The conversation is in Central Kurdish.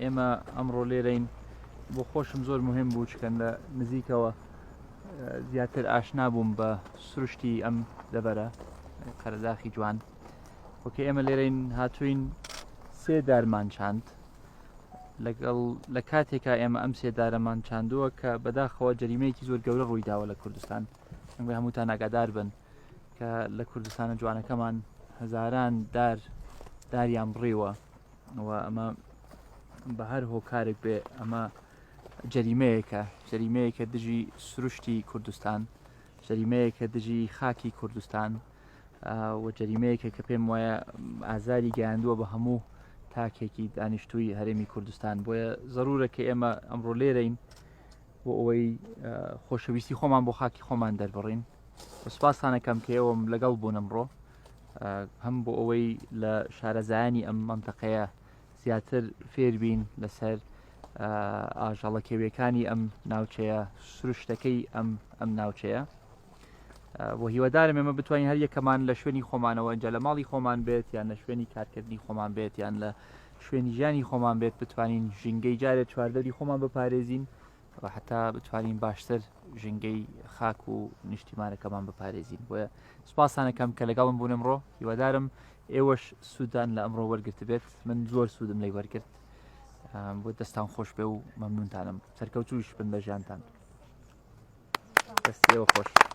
ئێمە ئەمڕۆ لێرەین بۆ خۆشم زۆر مهم بوو چکەن لە نزیکەوە زیاتر ئاشنا بووم بە سروشتی ئەم دەبەرە قەرەداخی جوان وەکە ئێمە لێرەین هاتووین سێ دارمان چاند لەگەڵ لە کاتێکا ئێمە ئەم سێ دارەمان چاندووە کە بەداخەوە جەریمەیەکی زۆر گەورە ڕوویداوە لە کوردستان ئەنگە هەمووتان ئاگادار بن کە لە کوردستانە جوانەکەمان هەزاران داریان بڕیوە و ئەمە بە هەر هۆکارێک بێ ئەمە جەریمەیەکە دژی سروشتی کوردستان جەریمەیەکە دژی خاکی کوردستان و جەریمەیەکە کە پێم وایە ئازاری گەیاندووە بە هەموو تاکێکی دانیشتووی هەرێمی کوردستان بۆیە ضرورە کە ئێمە ئەمڕۆ لێرەین بۆ ئەوەی خۆشەویستی خۆمان بۆ خاکی خۆمان دەربڕین سوپاسانەکەم کە ئێوەم لەگەڵ بوون ئەمڕۆ هەم بۆ ئەوەی لە شارەزایانی ئەم مەنتەقەیە زیاتر فێربین لەسەر ئاژەڵە کێویەکانی ئەم ناوچەیە سروشتەکەی ئەم ناوچەیە بۆ هیوادارم ئێمە بتوانین هەر یەکەمان لە شوێنی خۆمانەوە ئەنجا لە ماڵی خۆمان بێت یان لە شوێنی کارکردنی خۆمان بێت یان لە شوێنی ژیانی خۆمان بێت بتوانین ژینگەی جارێت چواردەری خۆمان بپارێزین و حتا بتوانین باشتر ژینگەی خاک و نیشتیمانەکەمان بپارێزین بۆیە سوپاسانەکەم کە لەگەڵم بوون ئەمڕۆ هیوادارم ئێوەش سوودان لە ئەمڕۆ وەرگرت بێت من زۆر سوودم لێی وەرگرت بۆ دەستان خۆش بێ و مەمنونتانم سەرکەوتوش بن بە ژیانتان دەستیەوە خۆش